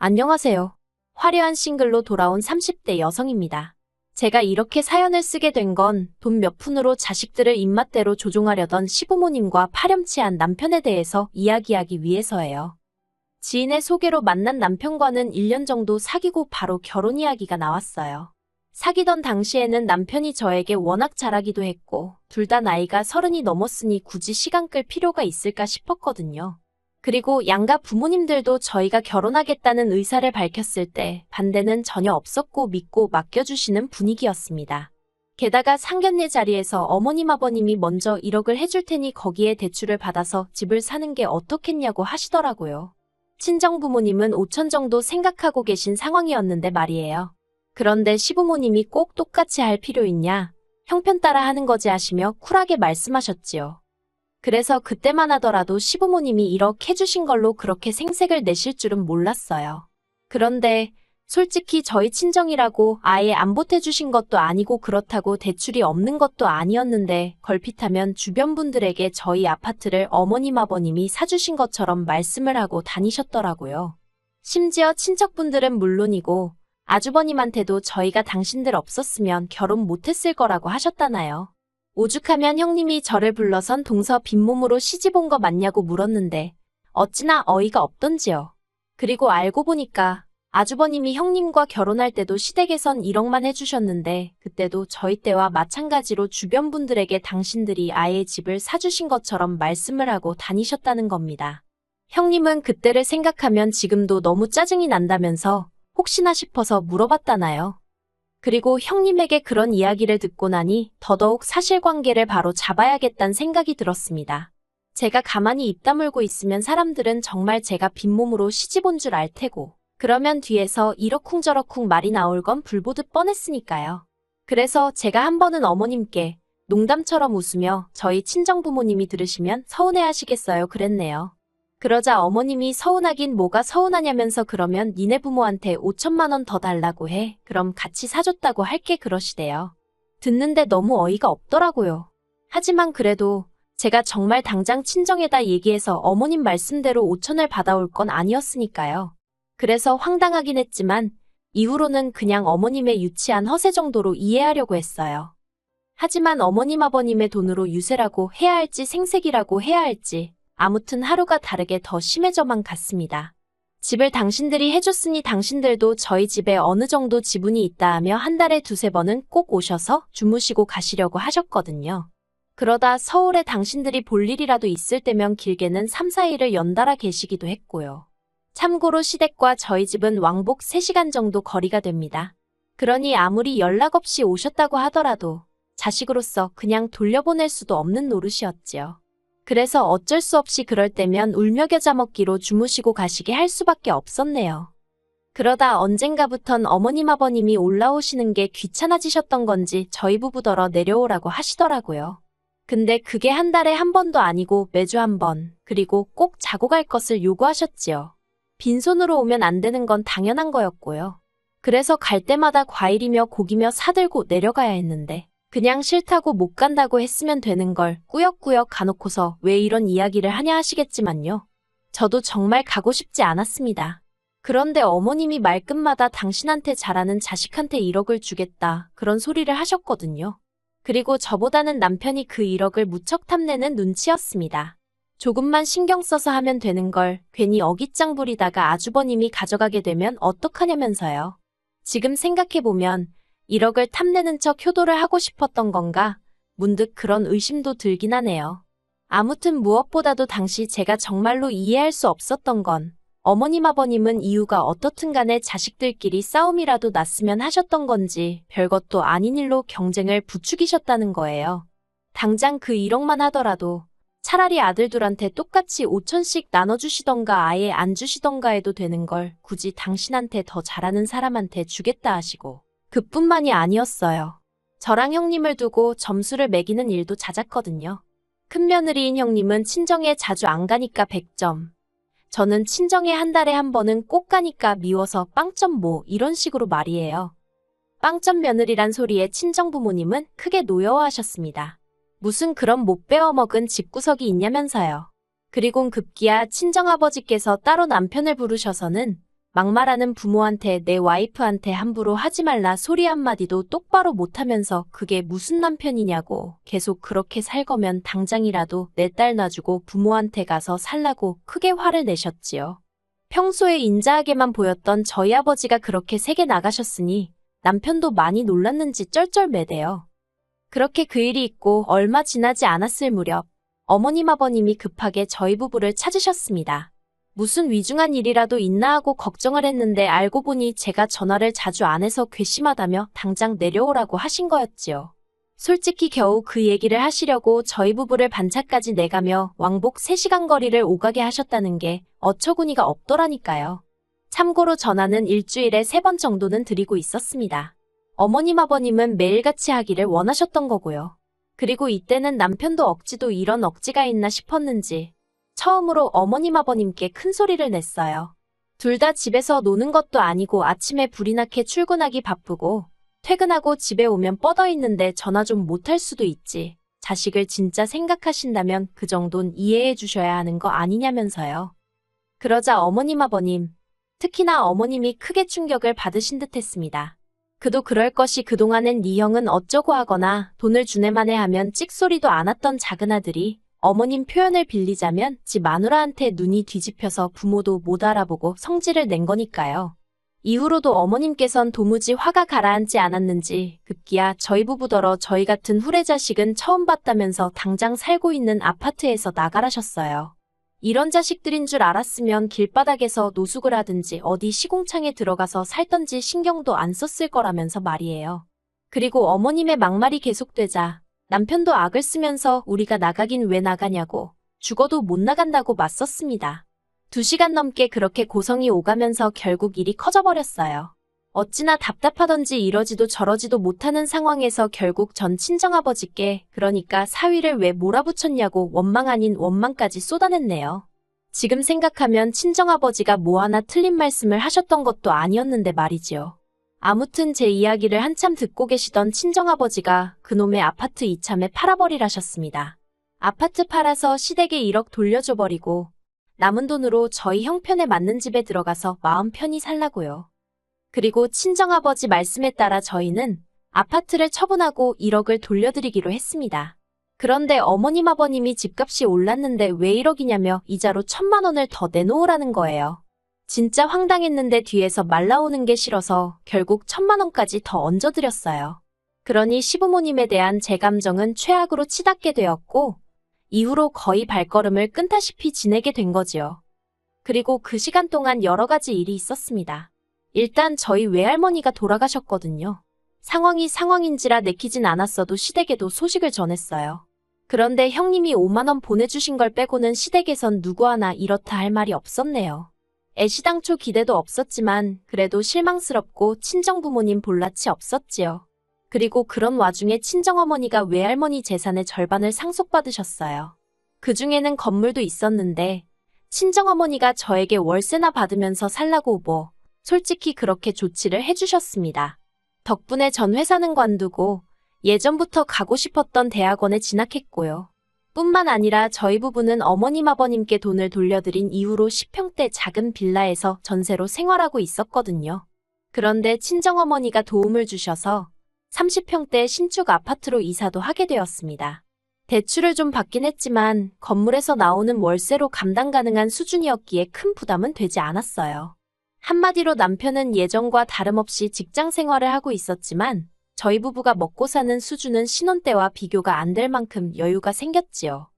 안녕하세요. 화려한 싱글로 돌아온 30대 여성입니다. 제가 이렇게 사연을 쓰게 된 건 돈 몇 푼으로 자식들을 입맛대로 조종하려던 시부모님과 파렴치한 남편에 대해서 이야기하기 위해서예요. 지인의 소개로 만난 남편과는 1년 정도 사귀고 바로 결혼 이야기가 나왔어요. 사귀던 당시에는 남편이 저에게 워낙 잘하기도 했고 둘 다 나이가 30이 넘었으니 굳이 시간 끌 필요가 있을까 싶었거든요. 그리고 양가 부모님들도 저희가 결혼하겠다는 의사를 밝혔을 때 반대는 전혀 없었고 믿고 맡겨주시는 분위기였습니다. 게다가 상견례 자리에서 어머님 아버님이 먼저 1억을 해줄 테니 거기에 대출을 받아서 집을 사는 게 어떻겠냐고 하시더라고요. 친정 부모님은 5천 정도 생각하고 계신 상황이었는데 말이에요. 그런데 시부모님이 꼭 똑같이 할 필요 있냐? 형편 따라 하는 거지 하시며 쿨하게 말씀하셨지요. 그래서 그때만 하더라도 시부모님이 1억 해주신 걸로 그렇게 생색을 내실 줄은 몰랐어요. 그런데 솔직히 저희 친정이라고 아예 안 보태주신 것도 아니고 그렇다고 대출이 없는 것도 아니었는데 걸핏하면 주변 분들에게 저희 아파트를 어머님 아버님이 사주신 것처럼 말씀을 하고 다니셨더라고요. 심지어 친척분들은 물론이고 아주버님한테도 저희가 당신들 없었으면 결혼 못했을 거라고 하셨다나요. 오죽하면 형님이 저를 불러선 동서 빈몸으로 시집 온 거 맞냐고 물었는데 어찌나 어이가 없던지요. 그리고 알고 보니까 아주버님이 형님과 결혼할 때도 시댁에선 1억만 해주셨는데 그때도 저희 때와 마찬가지로 주변 분들에게 당신들이 아예 집을 사주신 것처럼 말씀을 하고 다니셨다는 겁니다. 형님은 그때를 생각하면 지금도 너무 짜증이 난다면서 혹시나 싶어서 물어봤다나요. 그리고 형님에게 그런 이야기를 듣고 나니 더더욱 사실관계를 바로 잡아야겠다는 생각이 들었습니다. 제가 가만히 입 다물고 있으면 사람들은 정말 제가 빈몸으로 시집 온 줄 알 테고 그러면 뒤에서 이러쿵저러쿵 말이 나올 건 불보듯 뻔했으니까요. 그래서 제가 한 번은 어머님께 농담처럼 웃으며 저희 친정부모님이 들으시면 서운해하시겠어요 그랬네요. 그러자 어머님이 서운하긴 뭐가 서운하냐면서 그러면 니네 부모한테 5천만 원 더 달라고 해. 그럼 같이 사줬다고 할게 그러시대요. 듣는데 너무 어이가 없더라고요. 하지만 그래도 제가 정말 당장 친정에다 얘기해서 어머님 말씀대로 5천을 받아올 건 아니었으니까요. 그래서 황당하긴 했지만 이후로는 그냥 어머님의 유치한 허세 정도로 이해하려고 했어요. 하지만 어머님 아버님의 돈으로 유세라고 해야 할지 생색이라고 해야 할지 아무튼 하루가 다르게 더 심해져만 갔습니다. 집을 당신들이 해줬으니 당신들도 저희 집에 어느 정도 지분이 있다 하며 한 달에 2~3번은 꼭 오셔서 주무시고 가시려고 하셨거든요. 그러다 서울에 당신들이 볼 일이라도 있을 때면 길게는 3~4일을 연달아 계시기도 했고요. 참고로 시댁과 저희 집은 왕복 3시간 정도 거리가 됩니다. 그러니 아무리 연락 없이 오셨다고 하더라도 자식으로서 그냥 돌려보낼 수도 없는 노릇이었지요. 그래서 어쩔 수 없이 그럴 때면 울며 겨자 먹기로 주무시고 가시게 할 수밖에 없었네요. 그러다 언젠가부턴 어머님 아버님이 올라오시는 게 귀찮아지셨던 건지 저희 부부더러 내려오라고 하시더라고요. 근데 그게 한 달에 한 번도 아니고 매주 한 번, 그리고 꼭 자고 갈 것을 요구하셨지요. 빈손으로 오면 안 되는 건 당연한 거였고요. 그래서 갈 때마다 과일이며 고기며 사들고 내려가야 했는데 그냥 싫다고 못 간다고 했으면 되는 걸 꾸역꾸역 가놓고서 왜 이런 이야기를 하냐 하시겠지만요. 저도 정말 가고 싶지 않았습니다. 그런데 어머님이 말끝마다 당신한테 잘하는 자식한테 1억을 주겠다 그런 소리를 하셨거든요. 그리고 저보다는 남편이 그 1억을 무척 탐내는 눈치였습니다. 조금만 신경 써서 하면 되는 걸 괜히 어깃장 부리다가 아주버님이 가져가게 되면 어떡하냐면서요. 지금 생각해보면 1억을 탐내는 척 효도를 하고 싶었던 건가? 문득 그런 의심도 들긴 하네요. 아무튼 무엇보다도 당시 제가 정말로 이해할 수 없었던 건 어머님 아버님은 이유가 어떻든 간에 자식들끼리 싸움이라도 났으면 하셨던 건지 별것도 아닌 일로 경쟁을 부추기셨다는 거예요. 당장 그 1억만 하더라도 차라리 아들들한테 똑같이 5천씩 나눠주시던가 아예 안 주시던가 해도 되는 걸 굳이 당신한테 더 잘하는 사람한테 주겠다 하시고 그뿐만이 아니었어요. 저랑 형님을 두고 점수를 매기는 일도 잦았거든요. 큰 며느리인 형님은 친정에 자주 안 가니까 100점. 저는 친정에 한 달에 한 번은 꼭 가니까 미워서 빵점 뭐 이런 식으로 말이에요. 빵점 며느리란 소리에 친정 부모님은 크게 노여워하셨습니다. 무슨 그런 못 배워먹은 집구석이 있냐면서요. 그리곤 급기야 친정아버지께서 따로 남편을 부르셔서는 막말하는 부모한테 내 와이프한테 함부로 하지 말라 소리 한마디도 똑바로 못하면서 그게 무슨 남편이냐고 계속 그렇게 살 거면 당장이라도 내 딸 놔주고 부모한테 가서 살라고 크게 화를 내셨지요. 평소에 인자하게만 보였던 저희 아버지가 그렇게 세게 나가셨으니 남편도 많이 놀랐는지 쩔쩔매대요. 그렇게 그 일이 있고 얼마 지나지 않았을 무렵 어머님 아버님이 급하게 저희 부부를 찾으셨습니다. 무슨 위중한 일이라도 있나 하고 걱정을 했는데 알고 보니 제가 전화를 자주 안 해서 괘씸하다며 당장 내려오라고 하신 거였지요. 솔직히 겨우 그 얘기를 하시려고 저희 부부를 반차까지 내가며 왕복 3시간 거리를 오가게 하셨다는 게 어처구니가 없더라니까요. 참고로 전화는 일주일에 3번 정도는 드리고 있었습니다. 어머님 아버님은 매일같이 하기를 원하셨던 거고요. 그리고 이때는 남편도 억지도 이런 억지가 있나 싶었는지 처음으로 어머님 아버님께 큰 소리를 냈어요. 둘 다 집에서 노는 것도 아니고 아침에 불이 나게 출근하기 바쁘고 퇴근하고 집에 오면 뻗어 있는데 전화 좀 못할 수도 있지. 자식을 진짜 생각하신다면 그 정도는 이해해 주셔야 하는 거 아니냐면서요. 그러자 어머님 아버님, 특히나 어머님이 크게 충격을 받으신 듯 했습니다. 그도 그럴 것이 그동안엔 네 형은 어쩌고 하거나 돈을 주네마네 하면 찍소리도 않았던 작은아들이 어머님 표현을 빌리자면 지 마누라한테 눈이 뒤집혀서 부모도 못 알아보고 성질을 낸 거니까요. 이후로도 어머님께선 도무지 화가 가라앉지 않았는지 급기야 저희 부부더러 저희 같은 후레자식은 처음 봤다면서 당장 살고 있는 아파트에서 나가라셨어요. 이런 자식들인 줄 알았으면 길바닥에서 노숙을 하든지 어디 시궁창에 들어가서 살던지 신경도 안 썼을 거라면서 말이에요. 그리고 어머님의 막말이 계속되자 남편도 악을 쓰면서 우리가 나가긴 왜 나가냐고 죽어도 못 나간다고 맞섰습니다. 2시간 넘게 그렇게 고성이 오가면서 결국 일이 커져버렸어요. 어찌나 답답하던지 이러지도 저러지도 못하는 상황에서 결국 전 친정아버지께 그러니까 사위를 왜 몰아붙였냐고 원망 아닌 원망까지 쏟아냈네요. 지금 생각하면 친정아버지가 뭐 하나 틀린 말씀을 하셨던 것도 아니었는데 말이지요. 아무튼 제 이야기를 한참 듣고 계시던 친정아버지가 그놈의 아파트 이참에 팔아버리라셨습니다. 아파트 팔아서 시댁에 1억 돌려줘버리고 남은 돈으로 저희 형편에 맞는 집에 들어가서 마음 편히 살라고요. 그리고 친정아버지 말씀에 따라 저희는 아파트를 처분하고 1억을 돌려드리기로 했습니다. 그런데 어머님 아버님이 집값이 올랐는데 왜 1억이냐며 이자로 1,000만 원을 더 내놓으라는 거예요. 진짜 황당했는데 뒤에서 말 나오는 게 싫어서 결국 1,000만 원까지 더 얹어드렸어요. 그러니 시부모님에 대한 제 감정은 최악으로 치닫게 되었고 이후로 거의 발걸음을 끊다시피 지내게 된 거지요. 그리고 그 시간 동안 여러 가지 일이 있었습니다. 일단 저희 외할머니가 돌아가셨거든요. 상황이 상황인지라 내키진 않았어도 시댁에도 소식을 전했어요. 그런데 형님이 5만 원 보내주신 걸 빼고는 시댁에선 누구 하나 이렇다 할 말이 없었네요. 애시당초 기대도 없었지만 그래도 실망스럽고 친정부모님 볼낯이 없었지요. 그리고 그런 와중에 친정어머니가 외할머니 재산의 절반을 상속받으셨어요. 그중에는 건물도 있었는데 친정어머니가 저에게 월세나 받으면서 살라고 솔직히 그렇게 조치를 해주셨습니다. 덕분에 전 회사는 관두고 예전부터 가고 싶었던 대학원에 진학했고요. 뿐만 아니라 저희 부부는 어머님 아버님께 돈을 돌려드린 이후로 10평대 작은 빌라에서 전세로 생활하고 있었거든요. 그런데 친정어머니가 도움을 주셔서 30평대 신축 아파트로 이사도 하게 되었습니다. 대출을 좀 받긴 했지만 건물에서 나오는 월세로 감당 가능한 수준이었기에 큰 부담은 되지 않았어요. 한마디로 남편은 예전과 다름없이 직장 생활을 하고 있었지만 저희 부부가 먹고 사는 수준은 신혼 때와 비교가 안 될 만큼 여유가 생겼지요.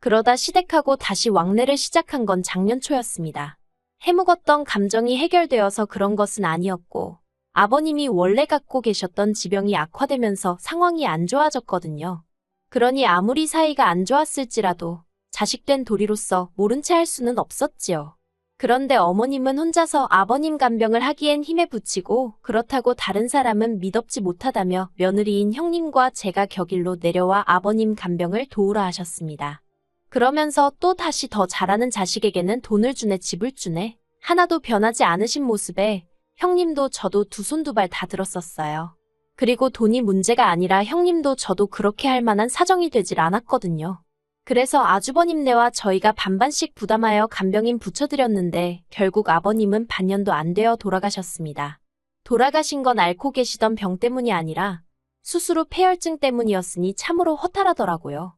그러다 시댁하고 다시 왕래를 시작한 건 작년 초였습니다. 해묵었던 감정이 해결되어서 그런 것은 아니었고 아버님이 원래 갖고 계셨던 지병이 악화되면서 상황이 안 좋아졌거든요. 그러니 아무리 사이가 안 좋았을지라도 자식된 도리로서 모른 채 할 수는 없었지요. 그런데 어머님은 혼자서 아버님 간병을 하기엔 힘에 부치고 그렇다고 다른 사람은 미덥지 못하다며 며느리인 형님과 제가 격일로 내려와 아버님 간병을 도우라 하셨습니다. 그러면서 또 다시 더 잘하는 자식에게는 돈을 주네 집을 주네 하나도 변하지 않으신 모습에 형님도 저도 두 손 두 발 다 들었었어요. 그리고 돈이 문제가 아니라 형님도 저도 그렇게 할 만한 사정이 되질 않았거든요. 그래서 아주버님네와 저희가 반반씩 부담하여 간병인 붙여드렸는데 결국 아버님은 반년도 안 되어 돌아가셨습니다. 돌아가신 건 앓고 계시던 병 때문이 아니라 수술 후 폐혈증 때문이었으니 참으로 허탈하더라고요.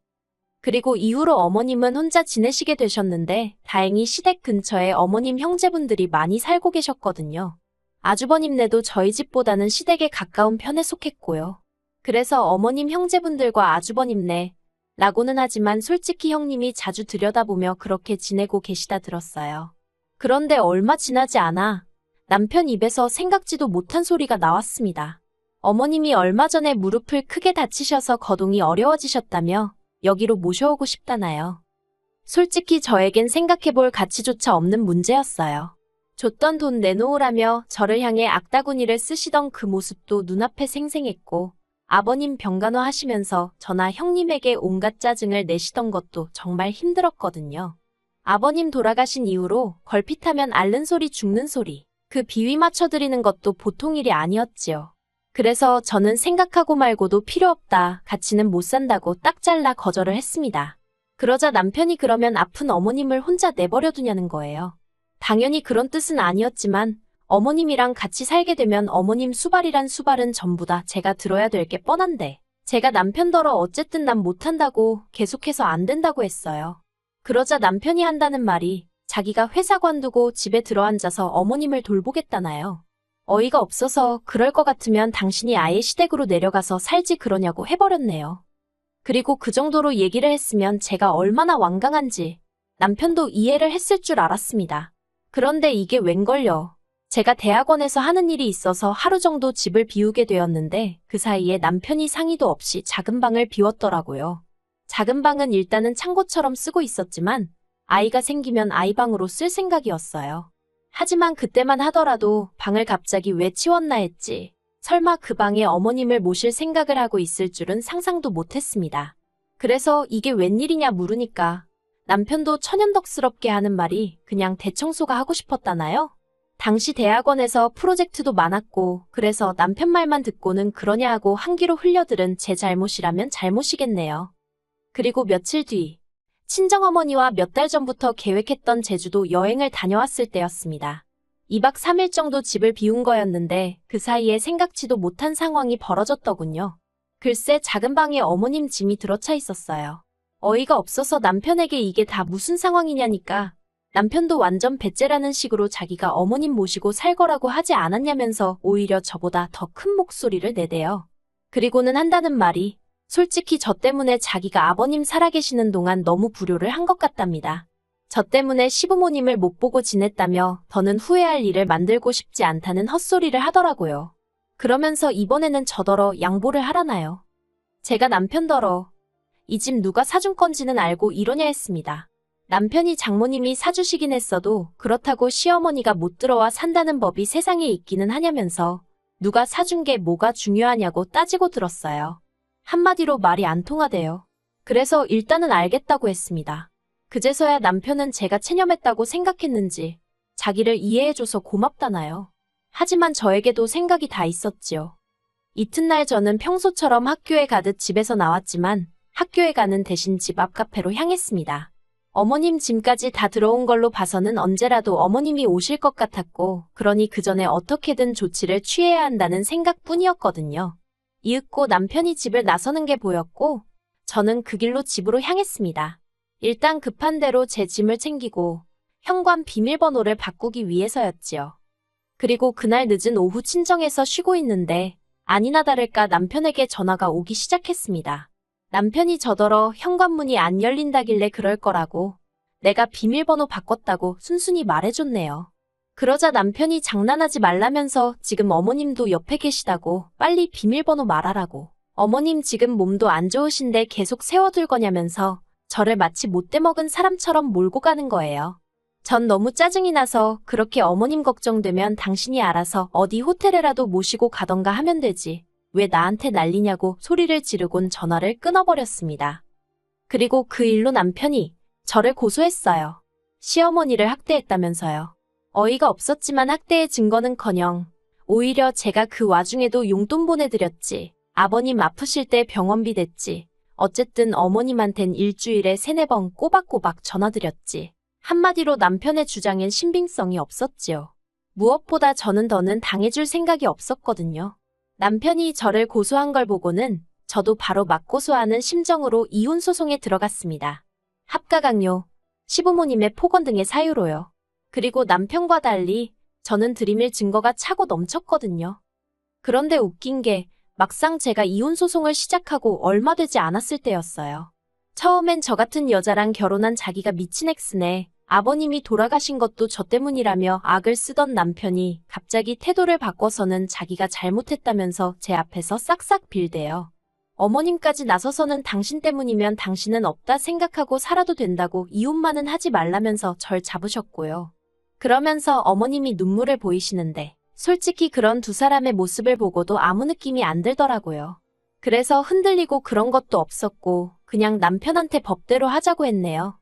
그리고 이후로 어머님은 혼자 지내시게 되셨는데 다행히 시댁 근처에 어머님 형제분들이 많이 살고 계셨거든요. 아주버님네도 저희 집보다는 시댁에 가까운 편에 속했고요. 그래서 어머님 형제분들과 아주버님네 라고는 하지만 솔직히 형님이 자주 들여다보며 그렇게 지내고 계시다 들었어요. 그런데 얼마 지나지 않아 남편 입에서 생각지도 못한 소리가 나왔습니다. 어머님이 얼마 전에 무릎을 크게 다치셔서 거동이 어려워지셨다며 여기로 모셔오고 싶다나요. 솔직히 저에겐 생각해볼 가치조차 없는 문제였어요. 줬던 돈 내놓으라며 저를 향해 악다구니를 쓰시던 그 모습도 눈앞에 생생했고 아버님 병간호 하시면서 저나 형님에게 온갖 짜증을 내시던 것도 정말 힘들었거든요. 아버님 돌아가신 이후로 걸핏하면 앓는 소리 죽는 소리 그 비위 맞춰드리는 것도 보통 일이 아니었지요. 그래서 저는 생각하고 말고도 필요 없다. 같이는 못 산다고 딱 잘라 거절을 했습니다. 그러자 남편이 그러면 아픈 어머님을 혼자 내버려 두냐는 거예요. 당연히 그런 뜻은 아니었지만 어머님이랑 같이 살게 되면 어머님 수발이란 수발은 전부 다 제가 들어야 될 게 뻔한데 제가 남편더러 어쨌든 난 못한다고 계속해서 안 된다고 했어요. 그러자 남편이 한다는 말이 자기가 회사 관두고 집에 들어앉아서 어머님을 돌보겠다나요. 어이가 없어서 그럴 것 같으면 당신이 아예 시댁으로 내려가서 살지 그러냐고 해버렸네요. 그리고 그 정도로 얘기를 했으면 제가 얼마나 완강한지 남편도 이해를 했을 줄 알았습니다. 그런데 이게 웬걸요. 제가 대학원에서 하는 일이 있어서 하루 정도 집을 비우게 되었는데 그 사이에 남편이 상의도 없이 작은 방을 비웠더라고요. 작은 방은 일단은 창고처럼 쓰고 있었지만 아이가 생기면 아이방으로 쓸 생각이었어요. 하지만 그때만 하더라도 방을 갑자기 왜 치웠나 했지. 설마 그 방에 어머님을 모실 생각을 하고 있을 줄은 상상도 못했습니다. 그래서 이게 웬일이냐 물으니까 남편도 천연덕스럽게 하는 말이 그냥 대청소가 하고 싶었다나요? 당시 대학원에서 프로젝트도 많았고 그래서 남편 말만 듣고는 그러냐 하고 한 귀로 흘려들은 제 잘못이라면 잘못이겠네요. 그리고 며칠 뒤 친정어머니와 몇 달 전부터 계획했던 제주도 여행을 다녀왔을 때였습니다. 2박 3일 정도 집을 비운 거였는데 그 사이에 생각지도 못한 상황이 벌어졌더군요. 글쎄 작은 방에 어머님 짐이 들어차 있었어요. 어이가 없어서 남편에게 이게 다 무슨 상황이냐니까 남편도 완전 배째라는 식으로 자기가 어머님 모시고 살 거라고 하지 않았냐면서 오히려 저보다 더 큰 목소리를 내대요. 그리고는 한다는 말이 솔직히 저 때문에 자기가 아버님 살아계시는 동안 너무 불효를 한 것 같답니다. 저 때문에 시부모님을 못 보고 지냈다며 더는 후회할 일을 만들고 싶지 않다는 헛소리를 하더라고요. 그러면서 이번에는 저더러 양보를 하라나요. 제가 남편더러 이 집 누가 사준 건지는 알고 이러냐 했습니다. 남편이 장모님이 사주시긴 했어도 그렇다고 시어머니가 못 들어와 산다는 법이 세상에 있기는 하냐면서 누가 사준 게 뭐가 중요하냐고 따지고 들었어요. 한마디로 말이 안 통하대요. 그래서 일단은 알겠다고 했습니다. 그제서야 남편은 제가 체념했다고 생각했는지 자기를 이해해줘서 고맙다나요. 하지만 저에게도 생각이 다 있었지요. 이튿날 저는 평소처럼 학교에 가듯 집에서 나왔지만 학교에 가는 대신 집 앞 카페로 향했습니다. 어머님 짐까지 다 들어온 걸로 봐서는 언제라도 어머님이 오실 것 같았고 그러니 그 전에 어떻게든 조치를 취해야 한다는 생각뿐이었거든요. 이윽고 남편이 집을 나서는 게 보였고 저는 그 길로 집으로 향했습니다. 일단 급한 대로 제 짐을 챙기고 현관 비밀번호를 바꾸기 위해서였지요. 그리고 그날 늦은 오후 친정에서 쉬고 있는데 아니나 다를까 남편에게 전화가 오기 시작했습니다. 남편이 저더러 현관문이 안 열린다길래 그럴 거라고 내가 비밀번호 바꿨다고 순순히 말해줬네요. 그러자 남편이 장난하지 말라면서 지금 어머님도 옆에 계시다고 빨리 비밀번호 말하라고 어머님 지금 몸도 안 좋으신데 계속 세워둘 거냐면서 저를 마치 못돼 먹은 사람처럼 몰고 가는 거예요. 전 너무 짜증이 나서 그렇게 어머님 걱정되면 당신이 알아서 어디 호텔에라도 모시고 가던가 하면 되지. 왜 나한테 난리냐고 소리를 지르곤 전화를 끊어버렸습니다. 그리고 그 일로 남편이 저를 고소했어요. 시어머니를 학대했다면서요. 어이가 없었지만 학대의 증거는커녕 오히려 제가 그 와중에도 용돈 보내드렸지. 아버님 아프실 때 병원비 댔지. 어쨌든 어머님한텐 일주일에 3-4번 꼬박꼬박 전화드렸지. 한마디로 남편의 주장엔 신빙성이 없었지요. 무엇보다 저는 더는 당해줄 생각이 없었거든요. 남편이 저를 고소한 걸 보고는 저도 바로 맞고소하는 심정으로 이혼 소송에 들어갔습니다. 합가강요, 시부모님의 폭언 등의 사유로요. 그리고 남편과 달리 저는 들이밀 증거가 차고 넘쳤거든요. 그런데 웃긴 게 막상 제가 이혼 소송을 시작하고 얼마 되지 않았을 때였어요. 처음엔 저 같은 여자랑 결혼한 자기가 미친 엑스네, 아버님이 돌아가신 것도 저 때문이라며 악을 쓰던 남편이 갑자기 태도를 바꿔서는 자기가 잘못했다면서 제 앞에서 싹싹 빌대요. 어머님까지 나서서는 당신 때문이면 당신은 없다 생각하고 살아도 된다고 이혼만은 하지 말라면서 절 잡으셨고요. 그러면서 어머님이 눈물을 보이시는데 솔직히 그런 두 사람의 모습을 보고도 아무 느낌이 안 들더라고요. 그래서 흔들리고 그런 것도 없었고 그냥 남편한테 법대로 하자고 했네요.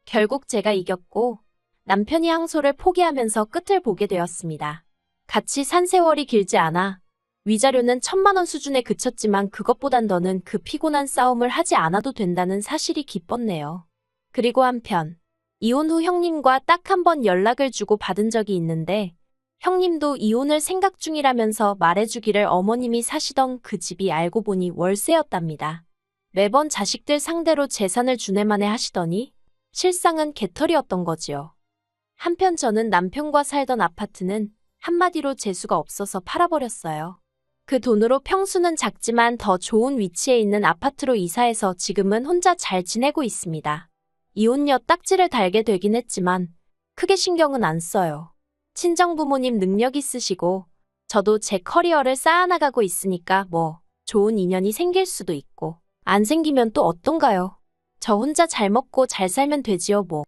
결국 제가 이겼고 남편이 항소를 포기하면서 끝을 보게 되었습니다. 같이 산 세월이 길지 않아 위자료는 1,000만 원 수준에 그쳤지만 그것보단 더는 그 피곤한 싸움을 하지 않아도 된다는 사실이 기뻤네요. 그리고 한편 이혼 후 형님과 딱 한 번 연락을 주고 받은 적이 있는데 형님도 이혼을 생각 중이라면서 말해주기를 어머님이 사시던 그 집이 알고 보니 월세였답니다. 매번 자식들 상대로 재산을 주네마네 하시더니 실상은 개털이었던 거지요. 한편 저는 남편과 살던 아파트는 한마디로 재수가 없어서 팔아버렸어요. 그 돈으로 평수는 작지만 더 좋은 위치에 있는 아파트로 이사해서 지금은 혼자 잘 지내고 있습니다. 이혼녀 딱지를 달게 되긴 했지만 크게 신경은 안 써요. 친정부모님 능력 있으시고 저도 제 커리어를 쌓아나가고 있으니까 뭐 좋은 인연이 생길 수도 있고 안 생기면 또 어떤가요? 저 혼자 잘 먹고 잘 살면 되지요 뭐.